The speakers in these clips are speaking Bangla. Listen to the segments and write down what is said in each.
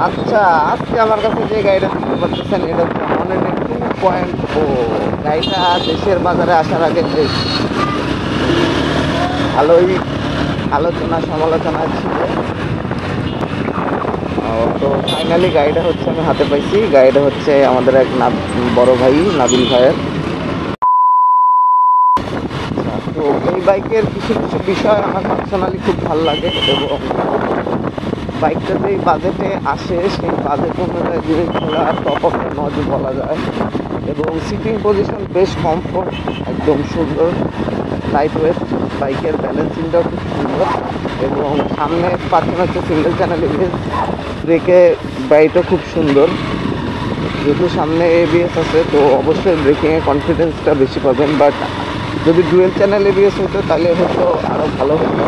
আচ্ছা, আজকে আমার কাছে যে গাড়িটা দেখতে পাচ্ছেন এটা হচ্ছে হর্নেটের 2.0। গাড়িটা দেশের বাজারে আসার আগে বেশ ভালোই আলোচনা সমালোচনা ছিল। তো ফাইনালি গাড়িটা হচ্ছে আমি হাতে পাইছি। গাড়িটা হচ্ছে আমাদের এক বড় ভাই নাবিল ভাইয়ের। তো এই বাইকের কিছু কিছু বিষয় আমার পার্সোনালি খুব ভালো লাগে এবং বাইকটা যেই বাজেটে আসে সেই বাজেট অনুযায়ী যদি খোলা টপ অফ দ্য নজ বলা যায় এবং সিটিং পজিশন বেশ কমফোর্ট, একদম সুন্দর লাইট ওয়েট। বাইকের ব্যালেন্সিংটাও খুব সুন্দর এবং সামনে পাচ্ছেন হচ্ছে সিঙ্গেল চ্যানেল এবিএস। ব্রেকে বাইকটা খুব সুন্দর, যেহেতু সামনে এবিএস আছে তো অবশ্যই ব্রেকিংয়ে কনফিডেন্সটা বেশি পাবেন। বাট যদি ডুয়েল চ্যানেল এবিএস হতো তাহলে হয়তো আরও ভালো হতো।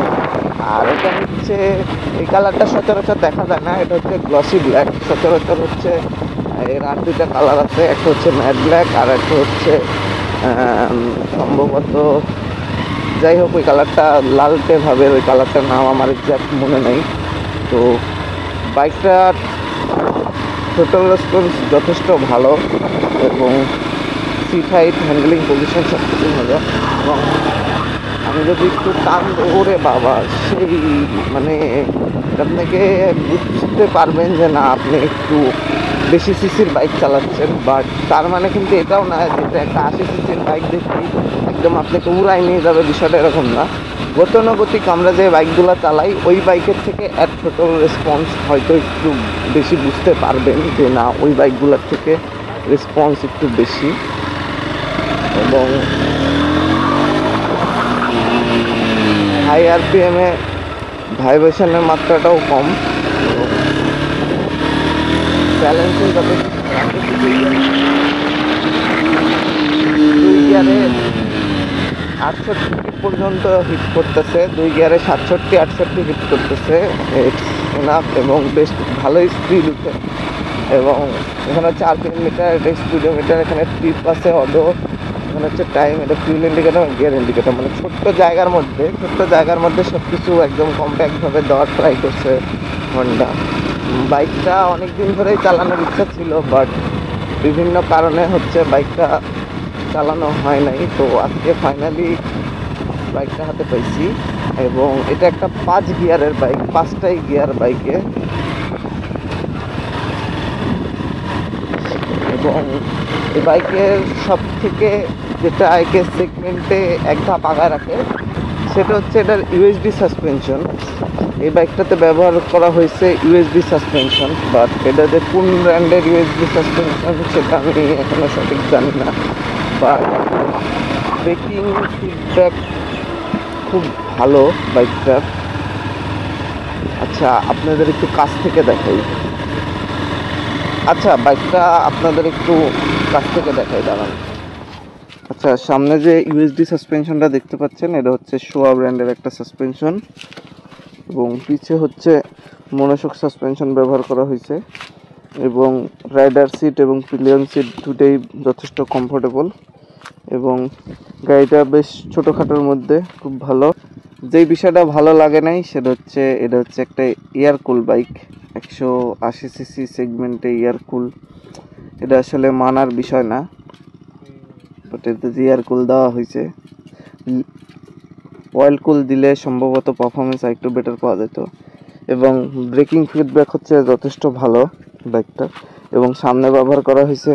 আর এটা হচ্ছে এই কালারটা সচরাচর দেখা যায় না, এটা হচ্ছে গ্লসি ব্ল্যাক। সচরাচর হচ্ছে এর আর দুইটা কালার আছে, একটা হচ্ছে ম্যাট ব্ল্যাক আর একটা হচ্ছে সম্ভবত, যাই হোক ওই কালারটা লালটে ভাবের, ওই কালারটার নাম আমার এক্সাক্ট মনে নেই। তো বাইকটার টোটাল রেসপন্স যথেষ্ট ভালো এবং সিট হাইট, হ্যান্ডেলিং পজিশন সব কিছু ভালো। এবং আমি যদি একটু টান ওরে বাবা, সেই মানে আপনাকে বুঝতে পারবেন যে না আপনি একটু বেশি সিসির বাইক চালাচ্ছেন। বাট তার মানে কিন্তু এটাও না যেটা একটা 80 সিসির বাইক দেখি একদম আপনাকে উড়াই নিয়ে যাবে, বিষয়টা এরকম না। গতানুগতিক আমরা যে বাইকগুলো চালাই ওই বাইকের থেকে অ্যাট টোটাল রেসপন্স হয়তো একটু বেশি বুঝতে পারবেন যে না ওই বাইকগুলোর থেকে রেসপন্স একটু বেশি এবং হাই আরপিএমে ভাইব্রেশনের মাত্রাটাও কম। ব্যালেন্সিং যত দুই গিয়ারে 68 পর্যন্ত হিট করতেছে, 2 গিয়ারে 67-68 হিট করতেছে এনাফ এবং বেশ ভালোই স্পিড উঠে। এবং এখানে হচ্ছে আরপিএম মিটার, এটা স্পিডোমিটার, এখানে ট্রিপ আছে অটো, এখানে হচ্ছে টাইম, এটা ফিউল ইন্ডিকেটার, গিয়ার ইন্ডিকেটার। মানে ছোট্ট জায়গার মধ্যে সব কিছু একদম কম্প্যাক্টভাবে দেওয়ার ট্রাই করছে হন্ডা। বাইকটা অনেক দিন ধরেই চালানোর ইচ্ছা ছিল বাট বিভিন্ন কারণে হচ্ছে বাইকটা চালানো হয় নাই। তো আজকে ফাইনালি বাইকটা হাতে পাইছি এবং এটা একটা 5 গিয়ারের বাইক, 5টাই গিয়ার বাইকে। এবং এই বাইকের সব থেকে যেটা আইকে সেগমেন্টে এক ধাপ আগায় রাখে সেটা হচ্ছে এটার ইউএসডি সাসপেনশন। এই বাইকটাতে ব্যবহার করা হয়েছে ইউএসডি সাসপেনশন, বাট এটা যে কোন ব্র্যান্ডের ইউএসডি সাসপেনশন সেটা আমি এখনও সঠিক জানি না। বাট ব্রেকিং ফিডব্যাক খুব ভালো বাইকটার। আচ্ছা আপনাদের একটু কাছ থেকে দেখাই, দাঁড়ান। আচ্ছা, সামনে যে ইউএসডি সাসপেনশনটা দেখতে পাচ্ছেন এটা হচ্ছে শোয়া ব্র্যান্ডের একটা সাসপেনশন এবং পিছে হচ্ছে মনোশক সাসপেনশন ব্যবহার করা হয়েছে এবং রাইডার সিট এবং পিলিয়ন সিট দুটোই যথেষ্ট কমফোর্টেবল এবং গাড়িটা বেশ ছোটোখাটোর মধ্যে খুব ভালো। যেই বিষয়টা ভালো লাগে নাই সেটা হচ্ছে এটা হচ্ছে একটা এয়ার কুল বাইক, 180 সিসি সেগমেন্টে এয়ার কুল, এটা আসলে মানার বিষয় না। বাট এতে যে এয়ার কুল দেওয়া হয়েছে, অয়েল কুল দিলে সম্ভবত পারফরমেন্স একটু বেটার পাওয়া যেত। এবং ব্রেকিং ফিডব্যাক হচ্ছে যথেষ্ট ভালো বাইকটা এবং সামনে ব্যবহার করা হয়েছে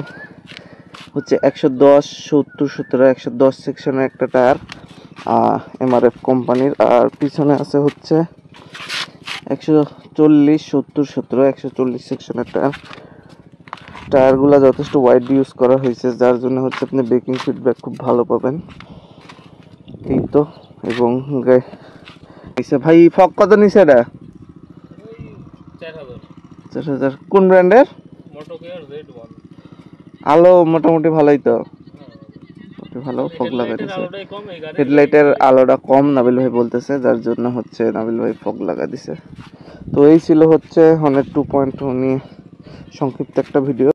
হচ্ছে 110, 70, 17, 110 সেকশনের একটা টায়ার এমআরএফ কোম্পানির। আর পিছনে আছে হচ্ছে 140, 70, 17, 140 সেকশনের টায়ারগুলো যথেষ্ট ওয়াইড ইউজ করা হয়েছে, যার জন্য হচ্ছে আপনি ব্রেকিং ফিডব্যাক খুব ভালো পাবেন। এই তো। এবং ভাই ফক কত নিছে এটা? 4000। কোন ব্র্যান্ডের? আলো মোটামুটি ভালোই তো, ভালো ফগ লাগাই দিছে। হেডলাইটের আলোটা কম নাবিল ভাই বলতেছে, যার জন্য হচ্ছে নাবিল ভাই ফগ লাগা দিছে। তো এই ছিল হচ্ছে হর্নেট 2.2 নিয়ে সংক্ষিপ্ত একটা ভিডিও।